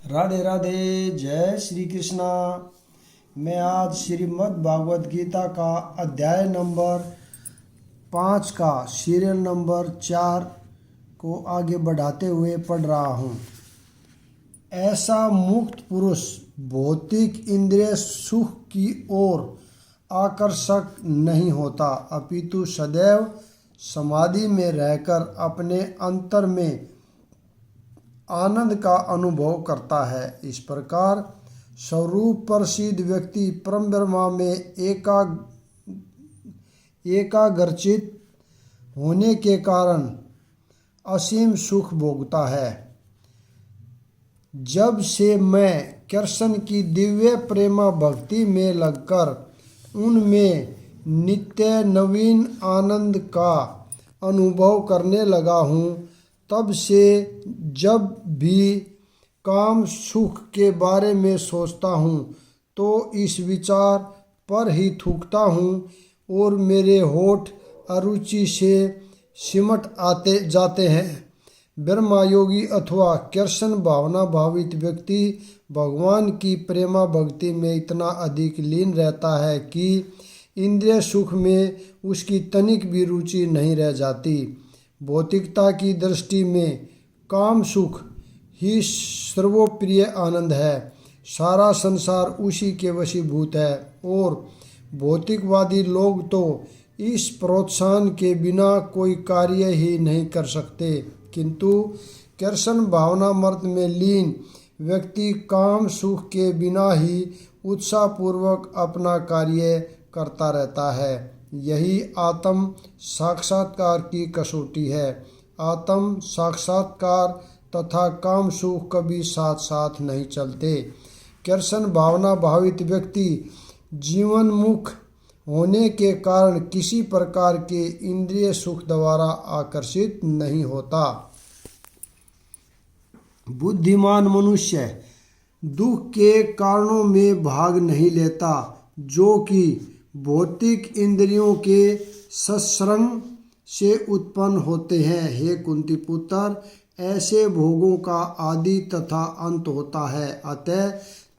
राधे राधे, जय श्री कृष्णा। मैं आज श्रीमद् भागवत गीता का अध्याय नंबर 5 का सीरियल नंबर 4 को आगे बढ़ाते हुए पढ़ रहा हूँ। ऐसा मुक्त पुरुष भौतिक इंद्रिय सुख की ओर आकर्षक नहीं होता, अपितु सदैव समाधि में रहकर अपने अंतर में आनंद का अनुभव करता है। इस प्रकार स्वरूप प्रसिद्ध व्यक्ति परम ब्रह्मा में एकाग्रचित होने के कारण असीम सुख भोगता है। जब से मैं कृष्ण की दिव्य प्रेमा भक्ति में लगकर उनमें नित्य नवीन आनंद का अनुभव करने लगा हूँ, तब से जब भी काम सुख के बारे में सोचता हूँ तो इस विचार पर ही थूकता हूँ और मेरे होठ अरुचि से सिमट आते जाते हैं। ब्रह्मा योगी अथवा कृष्ण भावना भावित व्यक्ति भगवान की प्रेमा भक्ति में इतना अधिक लीन रहता है कि इंद्रिय सुख में उसकी तनिक भी रुचि नहीं रह जाती। भौतिकता की दृष्टि में काम सुख ही सर्वप्रिय आनंद है। सारा संसार उसी के वशीभूत है और भौतिकवादी लोग तो इस प्रोत्साहन के बिना कोई कार्य ही नहीं कर सकते, किंतु कृष्ण भावनामृत में लीन व्यक्ति काम सुख के बिना ही उत्साहपूर्वक अपना कार्य करता रहता है। यही आत्म साक्षात्कार की कसौटी है। आत्म साक्षात्कार तथा काम सुख कभी साथ साथ नहीं चलते। कृष्ण भावना भावित व्यक्ति जीवनमुख होने के कारण किसी प्रकार के इंद्रिय सुख द्वारा आकर्षित नहीं होता। बुद्धिमान मनुष्य दुख के कारणों में भाग नहीं लेता, जो कि भौतिक इंद्रियों के सत्संग से उत्पन्न होते हैं। हे कुंती पुत्र, ऐसे भोगों का आदि तथा अंत होता है, अतः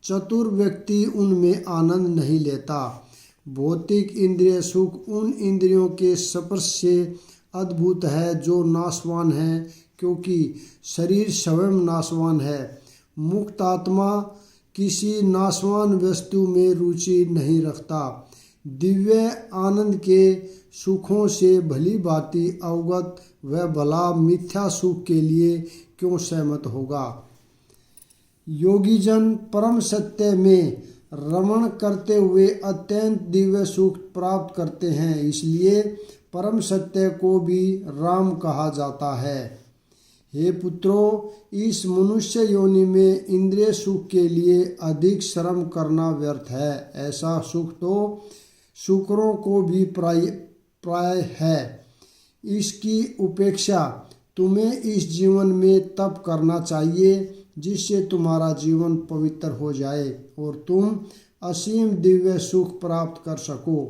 चतुर व्यक्ति उनमें आनंद नहीं लेता। भौतिक इंद्रिय सुख उन इंद्रियों के स्पर्श से अद्भुत है जो नाशवान है, क्योंकि शरीर स्वयं नाशवान है। मुक्त आत्मा किसी नाशवान वस्तु में रुचि नहीं रखता। दिव्य आनंद के सुखों से भली भांति अवगत वह भला मिथ्या सुख के लिए क्यों सहमत होगा। योगीजन परम सत्य में रमण करते हुए अत्यंत दिव्य सुख प्राप्त करते हैं, इसलिए परम सत्य को भी राम कहा जाता है। हे पुत्रों, इस मनुष्य योनि में इंद्रिय सुख के लिए अधिक श्रम करना व्यर्थ है। ऐसा सुख तो शुक्रों को भी प्राय है। इसकी उपेक्षा तुम्हें इस जीवन में तप करना चाहिए, जिससे तुम्हारा जीवन पवित्र हो जाए और तुम असीम दिव्य सुख प्राप्त कर सको।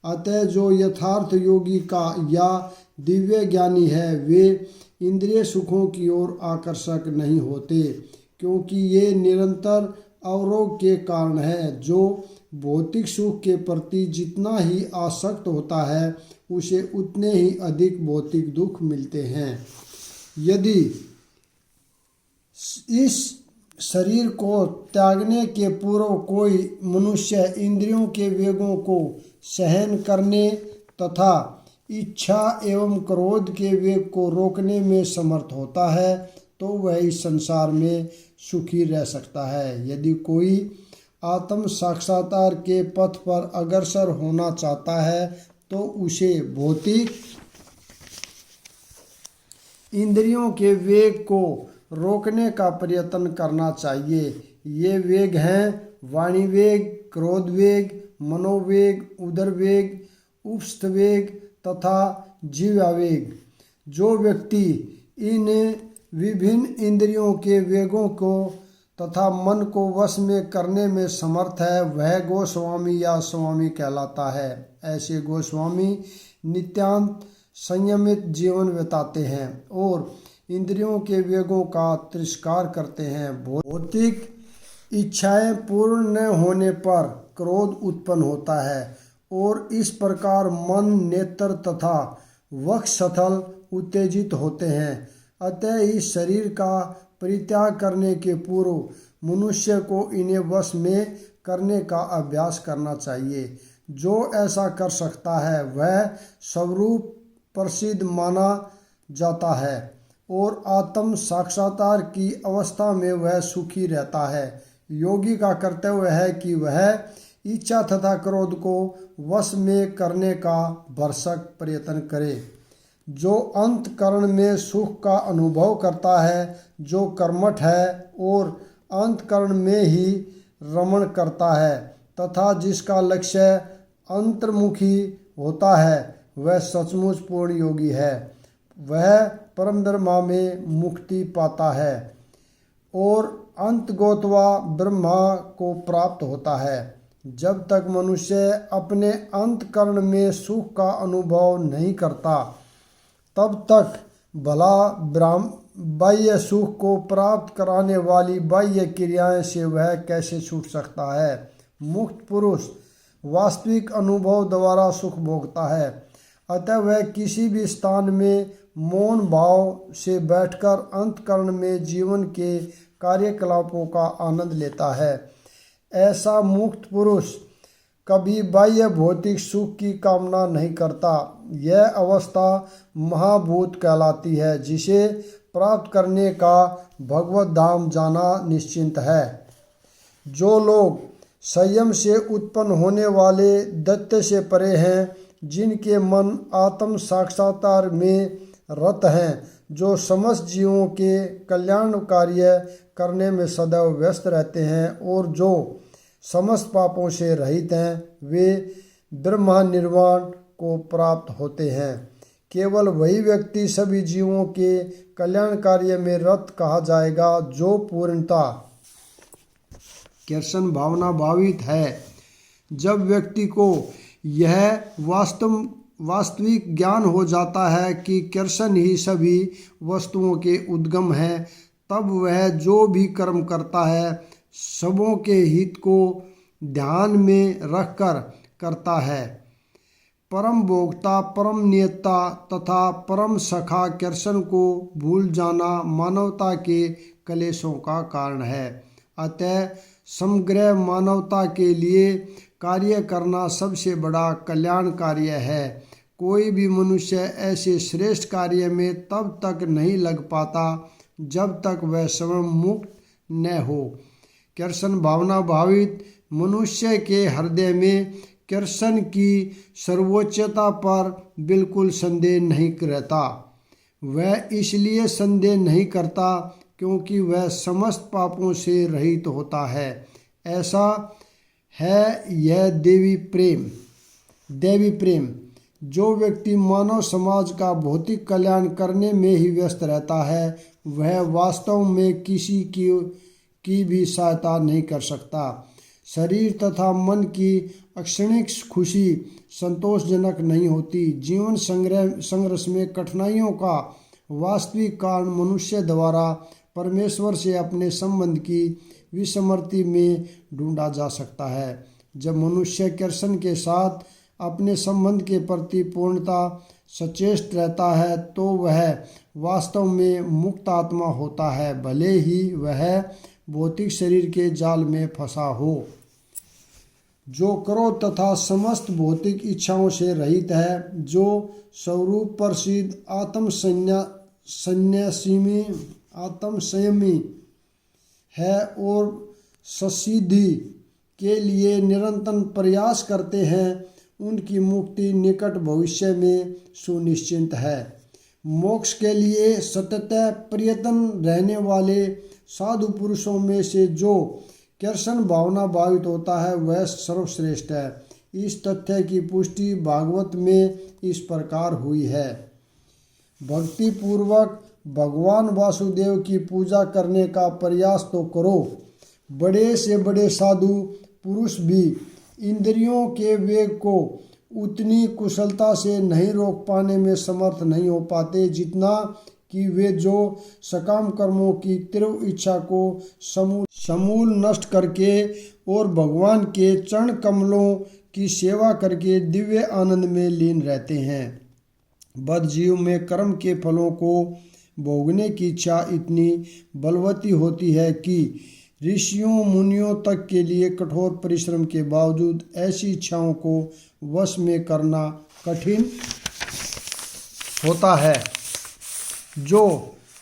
अतः जो यथार्थ योगी का या दिव्य ज्ञानी है, वे इंद्रिय सुखों की ओर आकर्षक नहीं होते, क्योंकि ये निरंतर अवरोध के कारण है। जो भौतिक सुख के प्रति जितना ही आसक्त होता है, उसे उतने ही अधिक भौतिक दुख मिलते हैं। यदि इस शरीर को त्यागने के पूर्व कोई मनुष्य इंद्रियों के वेगों को सहन करने तथा इच्छा एवं क्रोध के वेग को रोकने में समर्थ होता है, तो वह इस संसार में सुखी रह सकता है। यदि कोई आत्म साक्षात्कार के पथ पर अग्रसर होना चाहता है, तो उसे भौतिक इंद्रियों के वेग को रोकने का प्रयत्न करना चाहिए। ये वेग हैं वाणी वेग, क्रोध वेग, मनोवेग, उदर वेग, उपस्थ वेग तथा जीवावेग। जो व्यक्ति इन विभिन्न इंद्रियों के वेगों को तथा मन को वश में करने में समर्थ है, वह गोस्वामी या स्वामी कहलाता है। ऐसे गोस्वामी नित्यांत संयमित जीवन बिताते हैं और इंद्रियों के वेगों का तिरस्कार करते हैं। भौतिक इच्छाएं पूर्ण न होने पर क्रोध उत्पन्न होता है और इस प्रकार मन, नेत्र तथा वक्षस्थल उत्तेजित होते हैं। अतः इस शरीर का परित्याग करने के पूर्व मनुष्य को इन्हें वश में करने का अभ्यास करना चाहिए। जो ऐसा कर सकता है वह स्वरूप प्रसिद्ध माना जाता है और आत्म साक्षात्कार की अवस्था में वह सुखी रहता है। योगी का कर्तव्य है कि वह इच्छा तथा क्रोध को वश में करने का भरसक प्रयत्न करे। जो अंतःकरण में सुख का अनुभव करता है, जो कर्मठ है और अंतःकरण में ही रमण करता है तथा जिसका लक्ष्य अंतर्मुखी होता है, वह सचमुच पूर्ण योगी है। वह परम ब्रह्मा में मुक्ति पाता है और अंतगोत्वा ब्रह्मा को प्राप्त होता है। जब तक मनुष्य अपने अंतःकरण में सुख का अनुभव नहीं करता, तब तक भला बाह्य सुख को प्राप्त कराने वाली बाह्य क्रियाएं से वह कैसे छूट सकता है। मुक्त पुरुष वास्तविक अनुभव द्वारा सुख भोगता है। अतः वह किसी भी स्थान में मौन भाव से बैठकर अंतःकरण में जीवन के कार्यकलापों का आनंद लेता है। ऐसा मुक्त पुरुष कभी बाह्य भौतिक सुख की कामना नहीं करता। यह अवस्था महाभूत कहलाती है, जिसे प्राप्त करने का भगवत धाम जाना निश्चिंत है। जो लोग संयम से उत्पन्न होने वाले दैत्य से परे हैं, जिनके मन आत्म साक्षात्कार में रत हैं, जो समस्त जीवों के कल्याण कार्य करने में सदैव व्यस्त रहते हैं और जो समस्त पापों से रहित हैं, वे ब्रह्म निर्वाण को प्राप्त होते हैं। केवल वही व्यक्ति सभी जीवों के कल्याण कार्य में रत कहा जाएगा जो पूर्णता कृष्ण भावना भावित है। जब व्यक्ति को यह वास्तविक ज्ञान हो जाता है कि कृष्ण ही सभी वस्तुओं के उद्गम हैं, तब वह जो भी कर्म करता है सबों के हित को ध्यान में रखकर करता है। परम भोक्ता, परम नियता तथा परम सखा कृष्ण को भूल जाना मानवता के क्लेशों का कारण है। अतः समग्र मानवता के लिए कार्य करना सबसे बड़ा कल्याण कार्य है। कोई भी मनुष्य ऐसे श्रेष्ठ कार्य में तब तक नहीं लग पाता जब तक वह स्वयं मुक्त न हो। कृष्ण भावना भावित मनुष्य के हृदय में कृष्ण की सर्वोच्चता पर बिल्कुल संदेह नहीं रहता। वह इसलिए संदेह नहीं करता क्योंकि वह समस्त पापों से रहित होता है। ऐसा है यह दैवी प्रेम। जो व्यक्ति मानव समाज का भौतिक कल्याण करने में ही व्यस्त रहता है, वह वास्तव में किसी की भी सहायता नहीं कर सकता। शरीर तथा मन की अक्षणिक खुशी संतोषजनक नहीं होती। जीवन संघर्ष में कठिनाइयों का वास्तविक कारण मनुष्य द्वारा परमेश्वर से अपने संबंध की विस्मृति में ढूंढा जा सकता है। जब मनुष्य कृष्ण के साथ अपने संबंध के प्रति पूर्णता सचेत रहता है, तो वह वास्तव में मुक्त आत्मा होता है, भले ही वह भौतिक शरीर के जाल में फंसा हो। जो क्रोध तथा समस्त भौतिक इच्छाओं से रहित है, जो स्वरूप प्रसिद्ध आत्मसंयमी है और ससिद्धि के लिए निरंतर प्रयास करते हैं, उनकी मुक्ति निकट भविष्य में सुनिश्चित है। मोक्ष के लिए सतत प्रयत्न रहने वाले साधु पुरुषों में से जो कृष्ण भावना भावित होता है, वह सर्वश्रेष्ठ है। इस तथ्य की पुष्टि भागवत में इस प्रकार हुई है। भक्ति पूर्वक भगवान वासुदेव की पूजा करने का प्रयास तो करो। बड़े से बड़े साधु पुरुष भी इंद्रियों के वेग को उतनी कुशलता से नहीं रोक पाने में समर्थ नहीं हो पाते जितना कि वे जो सकाम कर्मों की तीव्र इच्छा को समूल नष्ट करके और भगवान के चरण कमलों की सेवा करके दिव्य आनंद में लीन रहते हैं। बद्ध जीव में कर्म के फलों को भोगने की इच्छा इतनी बलवती होती है कि ऋषियों मुनियों तक के लिए कठोर परिश्रम के बावजूद ऐसी इच्छाओं को वश में करना कठिन होता है। जो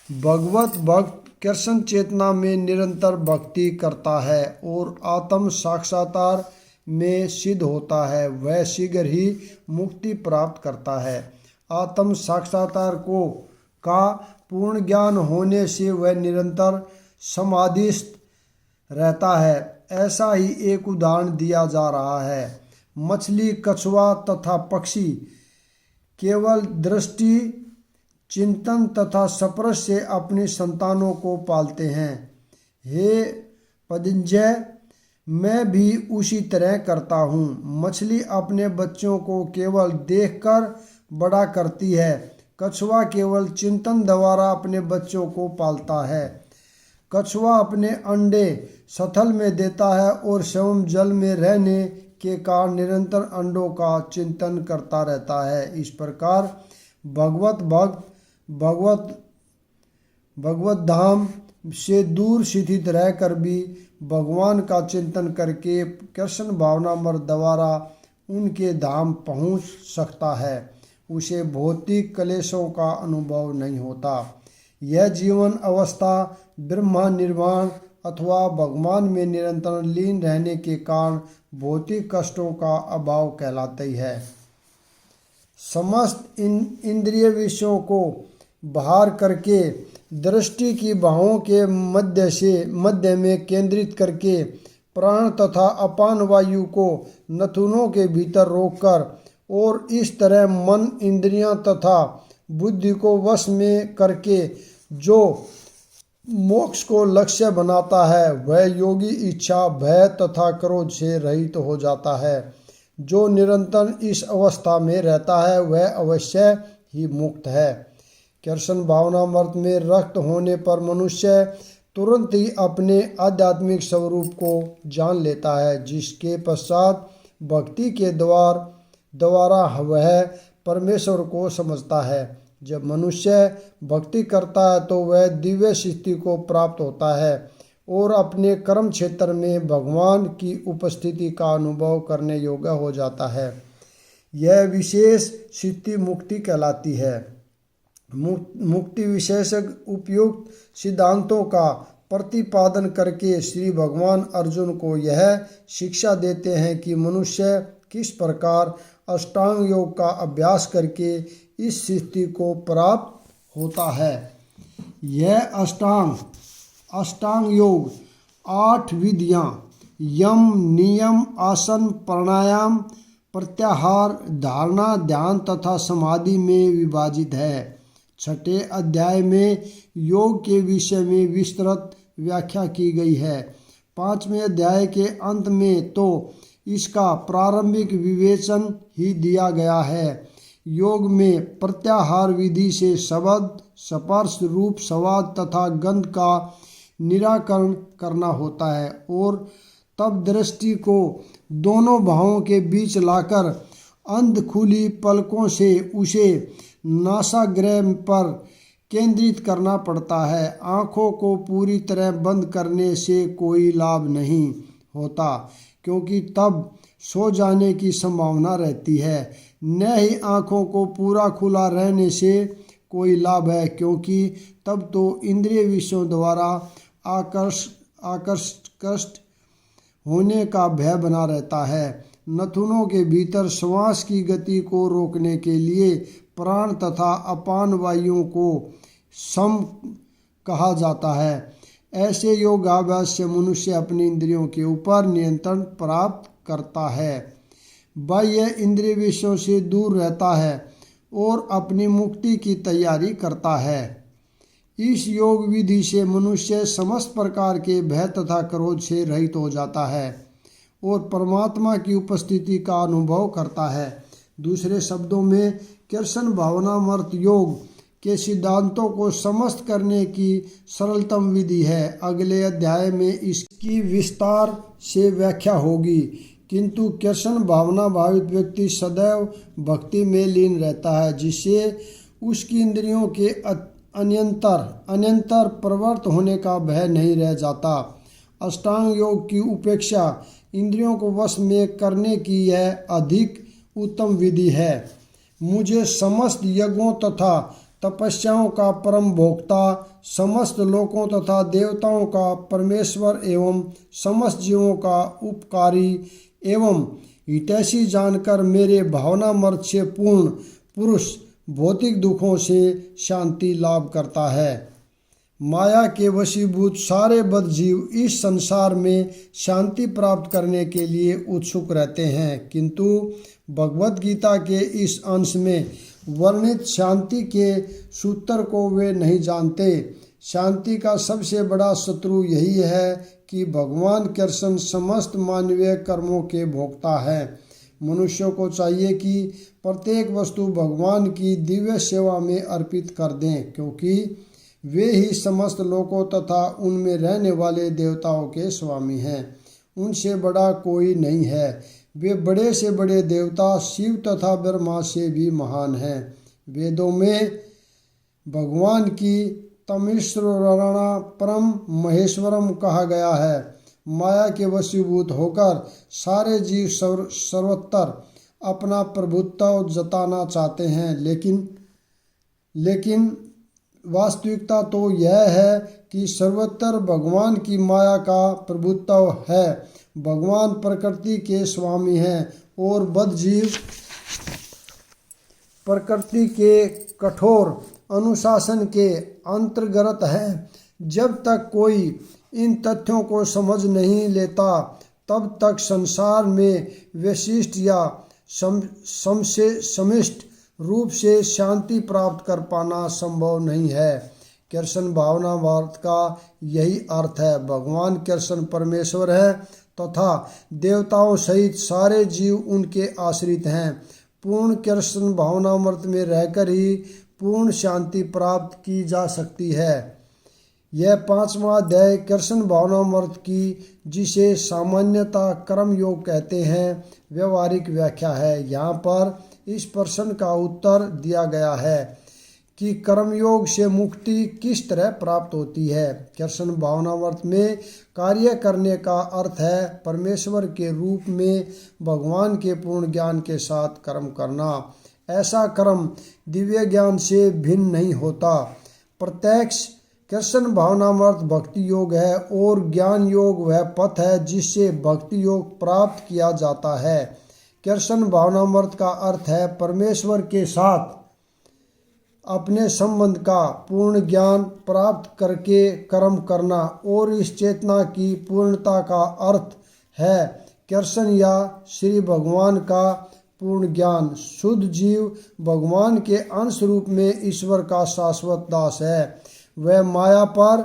भगवत भक्त कृष्ण चेतना में निरंतर भक्ति करता है और आत्म साक्षात्कार में सिद्ध होता है, वह शीघ्र ही मुक्ति प्राप्त करता है। आत्म साक्षात्कार का पूर्ण ज्ञान होने से वह निरंतर समाधिस्थ रहता है। ऐसा ही एक उदाहरण दिया जा रहा है। मछली, कछुआ तथा पक्षी केवल दृष्टि, चिंतन तथा स्पर्श से अपनी संतानों को पालते हैं। हे पतंजय, मैं भी उसी तरह करता हूँ। मछली अपने बच्चों को केवल देखकर बड़ा करती है। कछुआ केवल चिंतन द्वारा अपने बच्चों को पालता है। कछुआ अपने अंडे स्थल में देता है और स्वयं जल में रहने के कारण निरंतर अंडों का चिंतन करता रहता है। इस प्रकार भगवत भक्त भगवत धाम से दूर स्थित रहकर भी भगवान का चिंतन करके कृष्ण भावनामृत द्वारा उनके धाम पहुंच सकता है। उसे भौतिक क्लेशों का अनुभव नहीं होता। यह जीवन अवस्था ब्रह्म निर्वाण अथवा भगवान में निरंतर लीन रहने के कारण भौतिक कष्टों का अभाव कहलाती है। समस्त इंद्रिय विषयों को बाहर करके दृष्टि की बाहों के मध्य में केंद्रित करके प्राण तथा अपान वायु को नथुनों के भीतर रोककर और इस तरह मन, इंद्रियां तथा बुद्धि को वश में करके जो मोक्ष को लक्ष्य बनाता है, वह योगी इच्छा, भय तथा क्रोध से रहित हो जाता है। जो निरंतर इस अवस्था में रहता है वह अवश्य ही मुक्त है। कृष्ण भावनामृत में रक्त होने पर मनुष्य तुरंत ही अपने आध्यात्मिक स्वरूप को जान लेता है, जिसके पश्चात भक्ति के द्वारा वह परमेश्वर को समझता है। जब मनुष्य भक्ति करता है तो वह दिव्य स्थिति को प्राप्त होता है और अपने कर्म क्षेत्र में भगवान की उपस्थिति का अनुभव करने योग्य हो जाता है। यह विशेष स्थिति मुक्ति कहलाती है। मुक्ति विशेषज्ञ उपयुक्त सिद्धांतों का प्रतिपादन करके श्री भगवान अर्जुन को यह शिक्षा देते हैं कि मनुष्य किस प्रकार अष्टांग योग का अभ्यास करके इस स्थिति को प्राप्त होता है। यह अष्टांग योग 8 विधियां यम, नियम, आसन, प्राणायाम, प्रत्याहार, धारणा, ध्यान तथा समाधि में विभाजित है। 6ठे अध्याय में योग के विषय में विस्तृत व्याख्या की गई है। 5वें अध्याय के अंत में तो इसका प्रारंभिक विवेचन ही दिया गया है। योग में प्रत्याहार विधि से शब्द, स्पर्श, रूप, स्वाद तथा गंध का निराकरण करना होता है और तब दृष्टि को दोनों भावों के बीच लाकर अंध खुली पलकों से उसे नासाग्रह पर केंद्रित करना पड़ता है। आँखों को पूरी तरह बंद करने से कोई लाभ नहीं होता, क्योंकि तब सो जाने की संभावना रहती है। न ही आँखों को पूरा खुला रहने से कोई लाभ है, क्योंकि तब तो इंद्रिय विषयों द्वारा आकर्षित होने का भय बना रहता है। नथुनों के भीतर श्वास की गति को रोकने के लिए प्राण तथा अपान वायुओं को सम कहा जाता है। ऐसे योगाभ्यास से मनुष्य अपनी इंद्रियों के ऊपर नियंत्रण प्राप्त करता है, बाह्य इंद्रिय विषयों से दूर रहता है और अपनी मुक्ति की तैयारी करता है। इस योग विधि से मनुष्य समस्त प्रकार के भय तथा क्रोध से रहित हो जाता है और परमात्मा की उपस्थिति का अनुभव करता है। दूसरे शब्दों में कृष्ण भावनामृत योग के सिद्धांतों को समस्त करने की सरलतम विधि है। अगले अध्याय में इसकी विस्तार से व्याख्या होगी। किंतु कृष्ण भावना भावित व्यक्ति सदैव भक्ति में लीन रहता है, जिससे उसकी इंद्रियों के अन्यंतर प्रवृत्त होने का भय नहीं रह जाता। अष्टांग योग की उपेक्षा इंद्रियों को वश में करने की यह अधिक उत्तम विधि है। मुझे समस्त यज्ञों तथा तपस्याओं का परम भोक्ता, समस्त लोकों तथा देवताओं का परमेश्वर एवं समस्त जीवों का उपकारी एवं हितैषी जानकर मेरे भावनामर्थ से पूर्ण पुरुष भौतिक दुखों से शांति लाभ करता है। माया के वशीभूत सारे बद्ध जीव इस संसार में शांति प्राप्त करने के लिए उत्सुक रहते हैं, किंतु भगवद गीता के इस अंश में वर्णित शांति के सूत्र को वे नहीं जानते। शांति का सबसे बड़ा शत्रु यही है कि भगवान कृष्ण समस्त मानवीय कर्मों के भोक्ता है। मनुष्यों को चाहिए कि प्रत्येक वस्तु भगवान की दिव्य सेवा में अर्पित कर दें, क्योंकि वे ही समस्त लोकों तथा उनमें रहने वाले देवताओं के स्वामी हैं। उनसे बड़ा कोई नहीं है। वे बड़े से बड़े देवता शिव तथा ब्रह्मा से भी महान हैं। वेदों में भगवान की तमीश्वरणा परम महेश्वरम कहा गया है। माया के वशीभूत होकर सारे जीव सर्वत्र अपना प्रभुत्व जताना चाहते हैं, लेकिन वास्तविकता तो यह है कि सर्वत्र भगवान की माया का प्रभुत्व है। भगवान प्रकृति के स्वामी हैं और बद्ध जीव प्रकृति के कठोर अनुशासन के अंतर्गत है। जब तक कोई इन तथ्यों को समझ नहीं लेता, तब तक संसार में विशिष्ट या समिष्ट रूप से शांति प्राप्त कर पाना संभव नहीं है। कृष्ण भावनावाद का यही अर्थ है। भगवान कृष्ण परमेश्वर है तथा देवताओं सहित सारे जीव उनके आश्रित हैं। पूर्ण कृष्ण भावनामृत में रहकर ही पूर्ण शांति प्राप्त की जा सकती है। यह 5वां अध्याय कृष्ण भावनामृत की, जिसे सामान्यतः कर्म योग कहते हैं, व्यवहारिक व्याख्या है। यहाँ पर इस प्रश्न का उत्तर दिया गया है कि कर्मयोग से मुक्ति किस तरह प्राप्त होती है। कृष्ण भावनामृत में कार्य करने का अर्थ है परमेश्वर के रूप में भगवान के पूर्ण ज्ञान के साथ कर्म करना। ऐसा कर्म दिव्य ज्ञान से भिन्न नहीं होता। प्रत्यक्ष कृष्ण भावनामृत भक्ति योग है और ज्ञान योग वह पथ है जिससे भक्ति योग प्राप्त किया जाता है। कृष्ण भावनामृत का अर्थ है परमेश्वर के साथ अपने संबंध का पूर्ण ज्ञान प्राप्त करके कर्म करना, और इस चेतना की पूर्णता का अर्थ है कृष्ण या श्री भगवान का पूर्ण ज्ञान। शुद्ध जीव भगवान के अंश रूप में ईश्वर का शाश्वत दास है। वह माया पर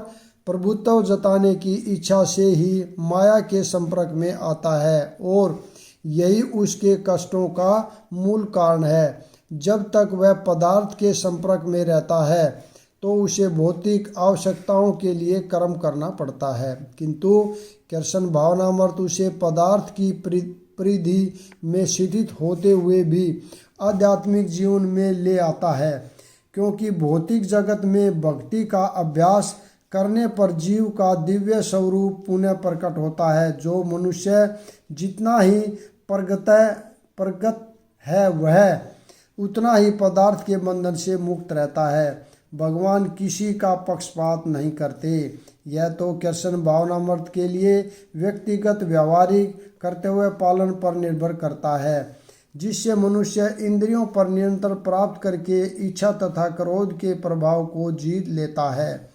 प्रभुत्व जताने की इच्छा से ही माया के संपर्क में आता है और यही उसके कष्टों का मूल कारण है। जब तक वह पदार्थ के संपर्क में रहता है तो उसे भौतिक आवश्यकताओं के लिए कर्म करना पड़ता है, किंतु कृष्ण भावनामृत उसे पदार्थ की परिधि में स्थित होते हुए भी आध्यात्मिक जीवन में ले आता है, क्योंकि भौतिक जगत में भक्ति का अभ्यास करने पर जीव का दिव्य स्वरूप पुनः प्रकट होता है। जो मनुष्य जितना ही प्रगत है वह उतना ही पदार्थ के बंधन से मुक्त रहता है। भगवान किसी का पक्षपात नहीं करते। यह तो कृष्ण भावनामृत के लिए व्यक्तिगत व्यवहारिक कर्तव्य पालन पर निर्भर करता है, जिससे मनुष्य इंद्रियों पर नियंत्रण प्राप्त करके इच्छा तथा क्रोध के प्रभाव को जीत लेता है।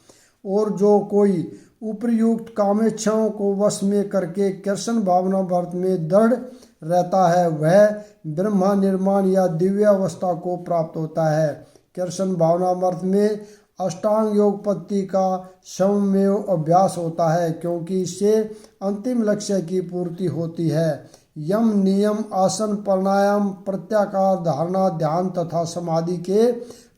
और जो कोई उपर्युक्त कामेच्छाओं को वश में करके कृष्ण भावनामृत में दृढ़ रहता है, वह ब्रह्मा निर्माण या दिव्य अवस्था को प्राप्त होता है। कृष्ण भावनामृत में अष्टांग योग पद्धति का सममेव अभ्यास होता है, क्योंकि इससे अंतिम लक्ष्य की पूर्ति होती है। यम नियम आसन प्राणायाम प्रत्याहार धारणा ध्यान तथा समाधि के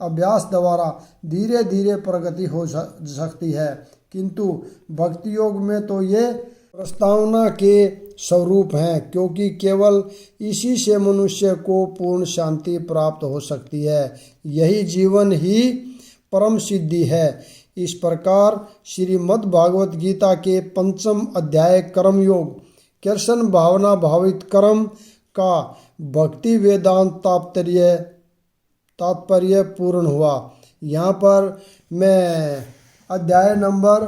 अभ्यास द्वारा धीरे धीरे प्रगति हो सकती है, किंतु भक्ति योग में तो ये प्रस्तावना के स्वरूप हैं, क्योंकि केवल इसी से मनुष्य को पूर्ण शांति प्राप्त हो सकती है। यही जीवन ही परम सिद्धि है। इस प्रकार श्रीमद् भागवत गीता के 5वें अध्याय कर्म योग कृष्ण भावना भावित कर्म का भक्ति वेदांत तात्पर्य पूर्ण हुआ। यहाँ पर मैं अध्याय नंबर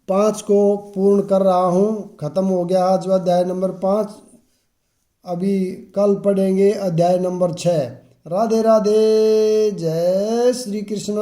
5 को पूर्ण कर रहा हूँ। खत्म हो गया आज अध्याय नंबर 5। अभी कल पढ़ेंगे अध्याय नंबर 6। राधे राधे, जय श्री कृष्ण।